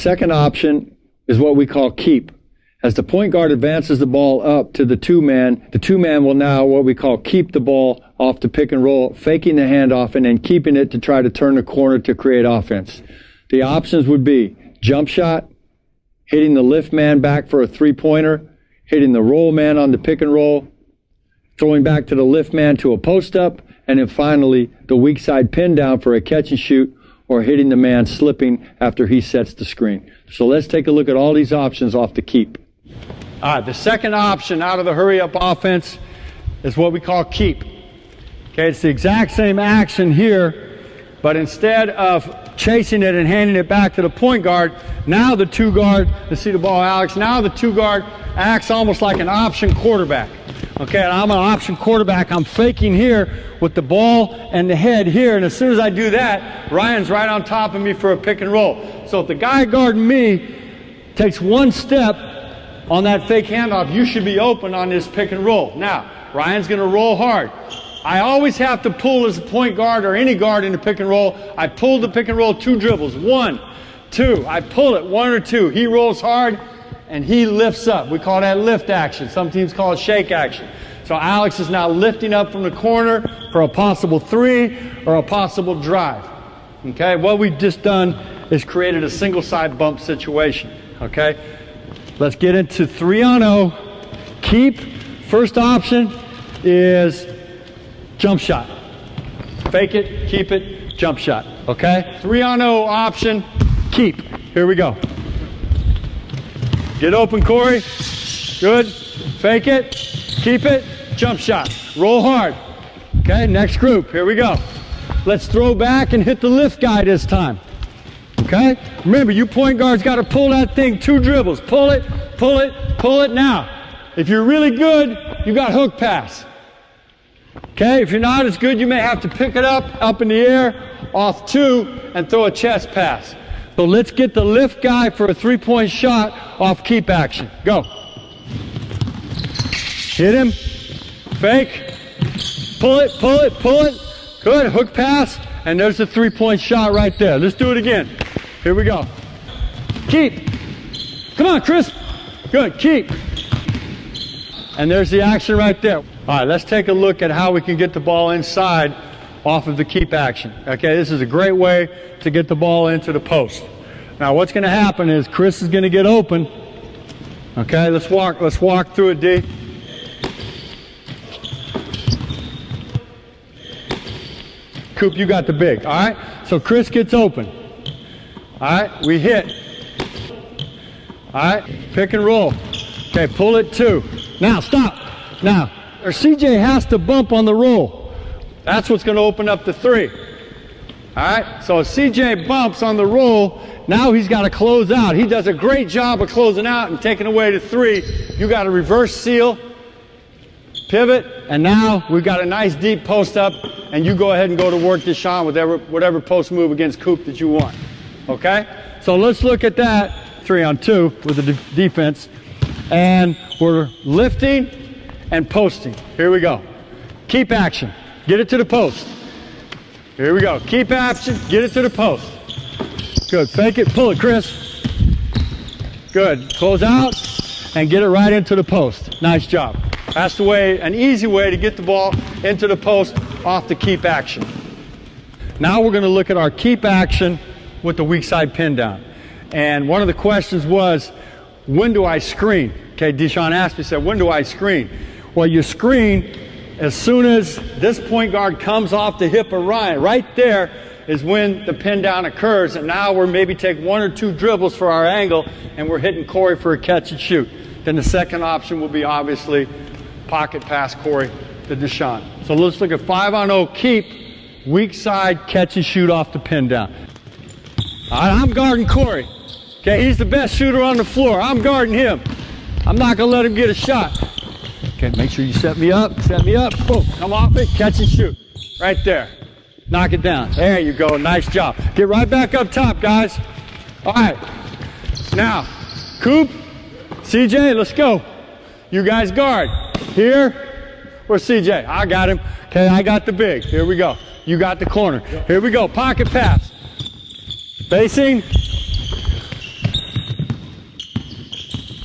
second option is what we call keep. As the point guard advances the ball up to the two-man will now what we call keep the ball off the pick and roll, faking the handoff and then keeping it to try to turn the corner to create offense. The options would be jump shot, hitting the lift man back for a three-pointer, hitting the roll man on the pick and roll, throwing back to the lift man to a post-up, and then finally the weak side pin down for a catch and shoot, or hitting the man slipping after he sets the screen. So let's take a look at all these options off the keep. All right, the second option out of the hurry-up offense is what we call keep. Okay, it's the exact same action here, but instead of chasing it and handing it back to the point guard, now the two guard, let's see the ball, Alex, now the two guard acts almost like an option quarterback. Okay, and I'm an option quarterback. I'm faking here with the ball and the head here, and as soon as I do that, Ryan's right on top of me for a pick and roll. So if the guy guarding me takes one step on that fake handoff, you should be open on this pick and roll. Now, Ryan's going to roll hard. I always have to pull as a point guard or any guard in the pick and roll. I pull the pick and roll 2 dribbles. 1, 2. I pull it 1 or 2. He rolls hard and he lifts up. We call that lift action. Some teams call it shake action. So Alex is now lifting up from the corner for a possible 3 or a possible drive. Okay, what we've just done is created a single side bump situation. Okay, let's get into 3-on-0. Keep. First option is jump shot. Fake it, keep it, jump shot. Okay? 3-on-0 option, keep. Here we go. Get open, Corey. Good. Fake it, keep it, jump shot. Roll hard. Okay, next group. Here we go. Let's throw back and hit the lift guy this time. Okay? Remember, you point guards got to pull that thing 2 dribbles. Pull it, pull it, pull it now. If you're really good, you got hook pass. Okay, if you're not as good, you may have to pick it up in the air, off 2, and throw a chest pass. So let's get the lift guy for a 3-point shot off keep action. Go. Hit him. Fake. Pull it, pull it, pull it. Good, hook pass, and there's the 3-point shot right there. Let's do it again. Here we go. Keep. Come on, Chris. Good, keep. And there's the action right there. All right, let's take a look at how we can get the ball inside off of the keep action. Okay, this is a great way to get the ball into the post. Now what's going to happen is Chris is going to get open. Okay, let's walk through it, D. Coop, you got the big. All right, so Chris gets open. All right, we hit. All right, pick and roll. Okay, pull it 2. Now stop. Now, or CJ has to bump on the roll. That's what's going to open up the 3. All right, so if CJ bumps on the roll, now he's got to close out. He does a great job of closing out and taking away the 3. You got to reverse seal, pivot, and now we've got a nice deep post up, and you go ahead and go to work, Deshaun, with whatever post move against Coop that you want. Okay, so let's look at that 3-on-2 with the defense, and we're lifting and posting. Here we go. Keep action. Get it to the post. Here we go. Keep action. Get it to the post. Good. Fake it. Pull it, Chris. Good. Close out and get it right into the post. Nice job. That's the way, an easy way to get the ball into the post off the keep action. Now we're going to look at our keep action with the weak side pin down. And one of the questions was, when do I screen? Okay, Deshaun asked me, said, when do I screen? Well, you screen as soon as this point guard comes off the hip of Ryan. Right there is when the pin down occurs, and now we're maybe take 1 or 2 dribbles for our angle, and we're hitting Corey for a catch and shoot. Then the second option will be obviously pocket pass Corey to Deshaun. So let's look at 5-on-0 keep, weak side catch and shoot off the pin down. All right, I'm guarding Corey. Okay, he's the best shooter on the floor. I'm guarding him. I'm not going to let him get a shot. Okay, make sure you set me up. Boom, come off it, catch and shoot. Right there. Knock it down. There you go. Nice job. Get right back up top, guys. All right. Now, Coop, CJ, let's go. You guys guard. Here, where's CJ? I got him. Okay, I got the big. Here we go. You got the corner. Here we go. Pocket pass. Facing.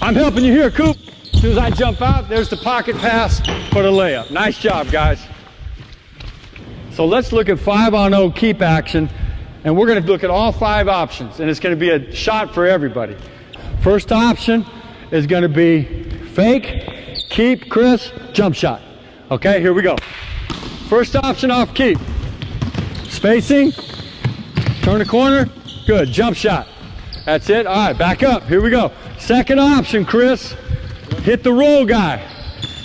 I'm helping you here, Coop. As soon as I jump out, there's the pocket pass for the layup. Nice job, guys. So let's look at 5-on-0 keep action, and we're going to look at all 5 options, and it's going to be a shot for everybody. First option is going to be fake, keep, Chris, jump shot. Okay, here we go. First option off keep. Spacing, turn the corner, good, jump shot. That's it, all right, back up, here we go. Second option, Chris, hit the roll guy.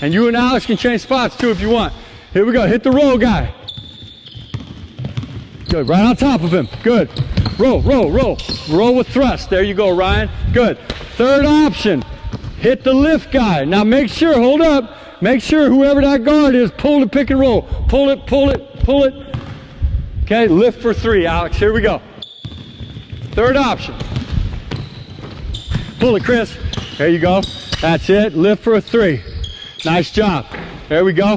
And you and Alex can change spots too if you want. Here we go, hit the roll guy. Good, right on top of him, good. Roll, roll, roll, roll with thrust. There you go, Ryan, good. Third option, hit the lift guy. Now make sure, hold up, make sure whoever that guard is, pull the pick and roll. Pull it, pull it, pull it. Okay, lift for 3, Alex, here we go. Third option. Pull it, Chris. There you go. That's it, lift for a 3. Nice job. There we go.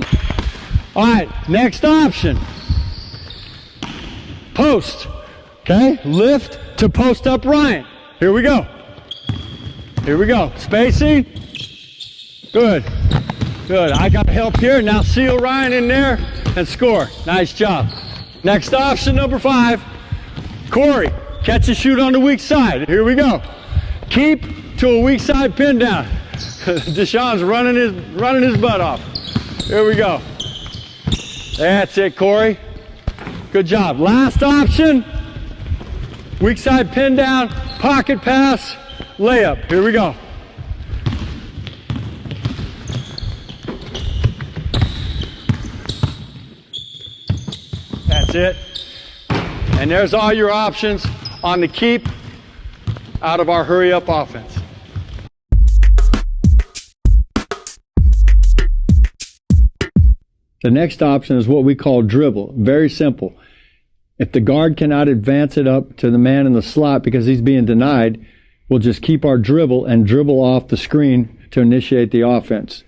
All right, next option. Post. Okay, lift to post up Ryan. Here we go. Here we go. Spacing. Good. Good. I got help here. Now seal Ryan in there and score. Nice job. Next option, number 5. Corey. Catch and shoot on the weak side. Here we go. Keep to a weak side pin down. Deshaun's running his butt off. Here we go. That's it, Corey. Good job. Last option. Weak side pin down, pocket pass, layup. Here we go. That's it. And there's all your options on the keep out of our hurry up offense. The next option is what we call dribble. Very simple. If the guard cannot advance it up to the man in the slot because he's being denied, we'll just keep our dribble and dribble off the screen to initiate the offense.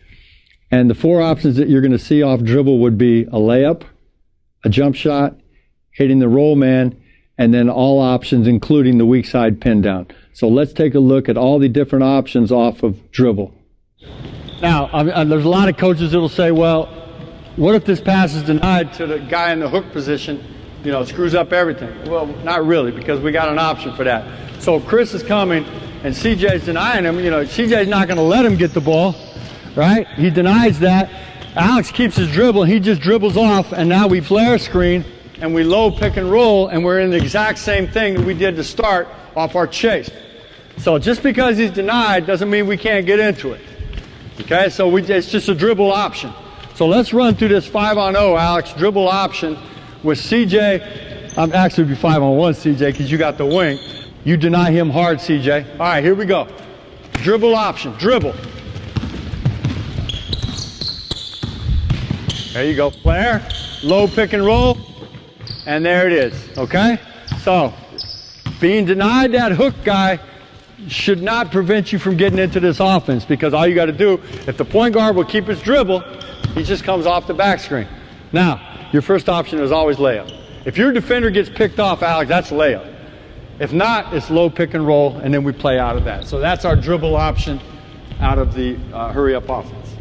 And the 4 options that you're going to see off dribble would be a layup, a jump shot, hitting the roll man, and then all options including the weak side pin down. So let's take a look at all the different options off of dribble. Now, there's a lot of coaches that will say, well, what if this pass is denied to the guy in the hook position? You know, it screws up everything. Well, not really, because we got an option for that. So if Chris is coming and CJ's denying him, you know, CJ's not going to let him get the ball, right? He denies that. Alex keeps his dribble, he just dribbles off, and now we flare screen, and we low pick and roll, and we're in the exact same thing that we did to start off our chase. So just because he's denied doesn't mean we can't get into it. Okay, so it's just a dribble option. So let's run through this 5-on-0, Alex, dribble option with CJ. I'm actually be 5-on-1, CJ, because you got the wing. You deny him hard, CJ. All right, here we go. Dribble option, dribble. There you go, flare, low pick and roll, and there it is, okay? So, being denied that hook guy should not prevent you from getting into this offense, because all you got to do, if the point guard will keep his dribble, he just comes off the back screen. Now, your first option is always layup. If your defender gets picked off, Alex, that's layup. If not, it's low pick and roll, and then we play out of that. So that's our dribble option out of the hurry up offense.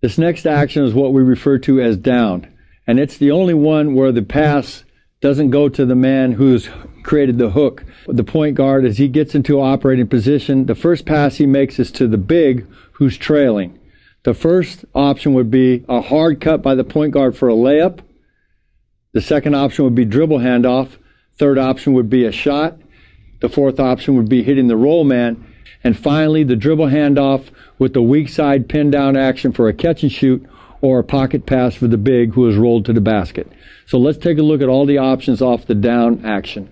This next action is what we refer to as down, and it's the only one where the pass doesn't go to the man who's created the hook. The point guard, as he gets into operating position, the first pass he makes is to the big who's trailing. The first option would be a hard cut by the point guard for a layup. The second option would be dribble handoff. Third option would be a shot. The fourth option would be hitting the roll man. And finally, the dribble handoff with the weak side pin down action for a catch and shoot, or a pocket pass for the big who is rolled to the basket. So let's take a look at all the options off the down action.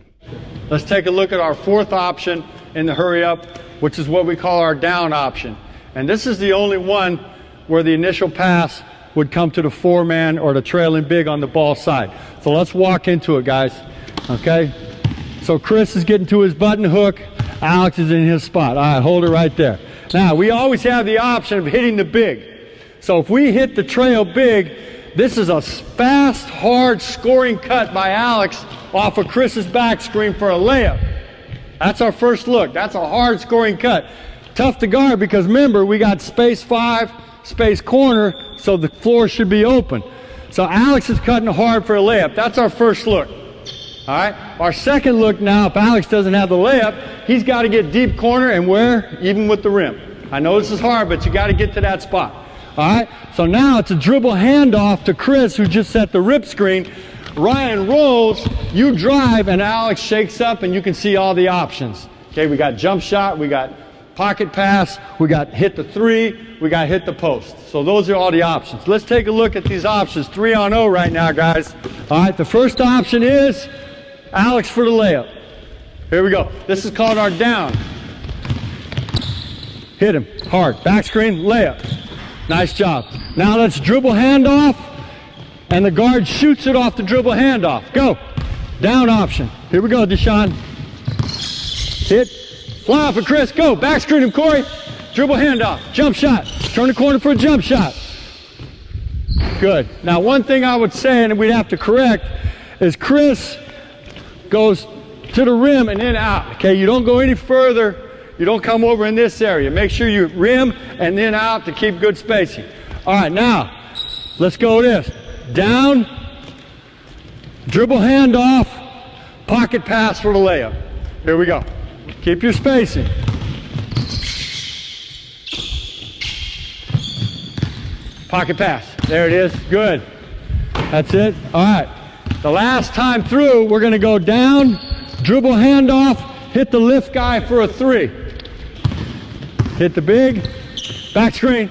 Let's take a look at our 4th option in the hurry up, which is what we call our down option. And this is the only one where the initial pass would come to the 4-man or the trailing big on the ball side. So let's walk into it, guys. Okay? So Chris is getting to his button hook. Alex is in his spot. All right, hold it right there. Now, we always have the option of hitting the big. So if we hit the trail big, This is a fast, hard scoring cut by Alex off of Chris's back screen for a layup. That's our first look. That's a hard scoring cut. Tough to guard because remember, we got space 5, space corner, so the floor should be open. So Alex is cutting hard for a layup. That's our first look. All right. Our second look now, if Alex doesn't have the layup, he's got to get deep corner and where? Even with the rim. I know this is hard, but you got to get to that spot. All right. So now it's a dribble handoff to Chris, who just set the rip screen. Ryan rolls, you drive, and Alex shakes up, and you can see all the options. Okay, we got jump shot, we got pocket pass, we got hit the 3, we got hit the post. So those are all the options. Let's take a look at these options. 3-on-0 right now, guys. All right, the first option is Alex for the layup. Here we go. This is called our down. Hit him hard. Back screen, layup. Nice job. Now let's dribble handoff, and the guard shoots it off the dribble handoff. Go. Down option. Here we go, Deshaun. Hit. Fly off for Chris. Go. Back screen him, Corey. Dribble handoff. Jump shot. Turn the corner for a jump shot. Good. Now, one thing I would say, and we'd have to correct, is Chris goes to the rim and then out. Okay, you don't go any further. You don't come over in this area. Make sure you rim and then out to keep good spacing. All right, now, let's go this. Down, dribble handoff, pocket pass for the layup. Here we go. Keep your spacing. Pocket pass. There it is. Good. That's it. All right. The last time through, we're going to go down, dribble handoff, hit the lift guy for a 3. Hit the big, back screen.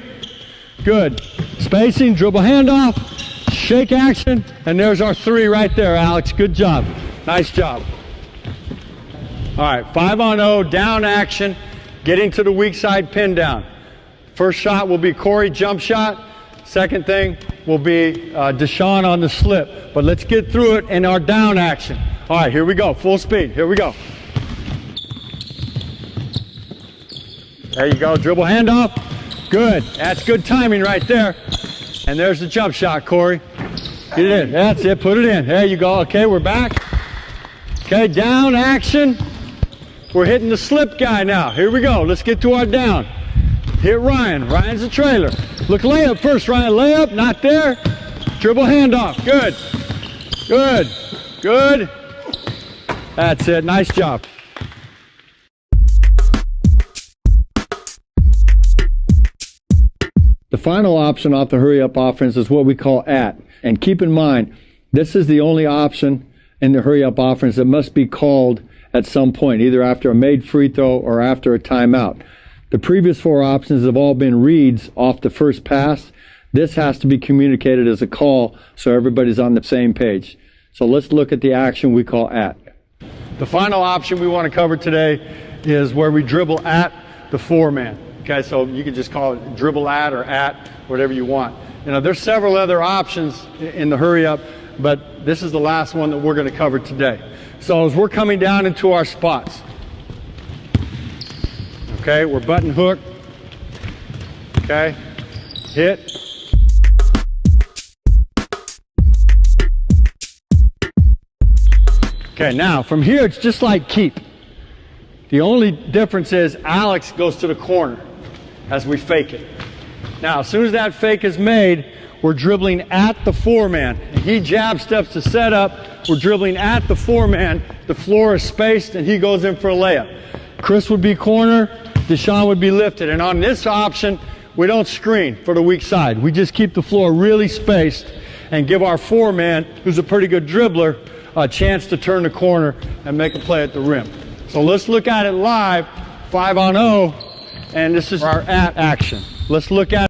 Good. Spacing, dribble handoff, shake action, and there's our 3 right there, Alex. Good job. Nice job. All right, 5-on-0, down action, getting to the weak side pin down. First shot will be Corey, jump shot. Second thing will be Deshaun on the slip. But let's get through it in our down action. All right, here we go, full speed. Here we go. There you go, dribble handoff. Good, that's good timing right there. And there's the jump shot, Corey. Get it in, that's it, put it in. There you go, okay, we're back. Okay, down action. We're hitting the slip guy now. Here we go, let's get to our down. Hit Ryan, Ryan's the trailer. Look, layup first, Ryan, layup, not there. Dribble handoff, good, good, good. That's it, nice job. The final option off the hurry up offense is what we call at. And keep in mind, this is the only option in the hurry up offense that must be called at some point, either after a made free throw or after a timeout. The previous 4 options have all been reads off the first pass. This has to be communicated as a call so everybody's on the same page. So let's look at the action we call at. The final option we want to cover today is where we dribble at the 4-man. Okay, so you can just call it dribble at or at, whatever you want. You know, there's several other options in the hurry up, but this is the last one that we're going to cover today. So as we're coming down into our spots, okay, we're button hook, okay, hit. Okay, now from here it's just like keep. The only difference is Alex goes to the corner as we fake it. Now, as soon as that fake is made, we're dribbling at the 4-man. He jab steps to set up. We're dribbling at the 4-man. The floor is spaced, and he goes in for a layup. Chris would be corner. Deshaun would be lifted. And on this option, we don't screen for the weak side. We just keep the floor really spaced and give our 4-man, who's a pretty good dribbler, a chance to turn the corner and make a play at the rim. So let's look at it live, 5-on-0. And this is our at action. Let's look at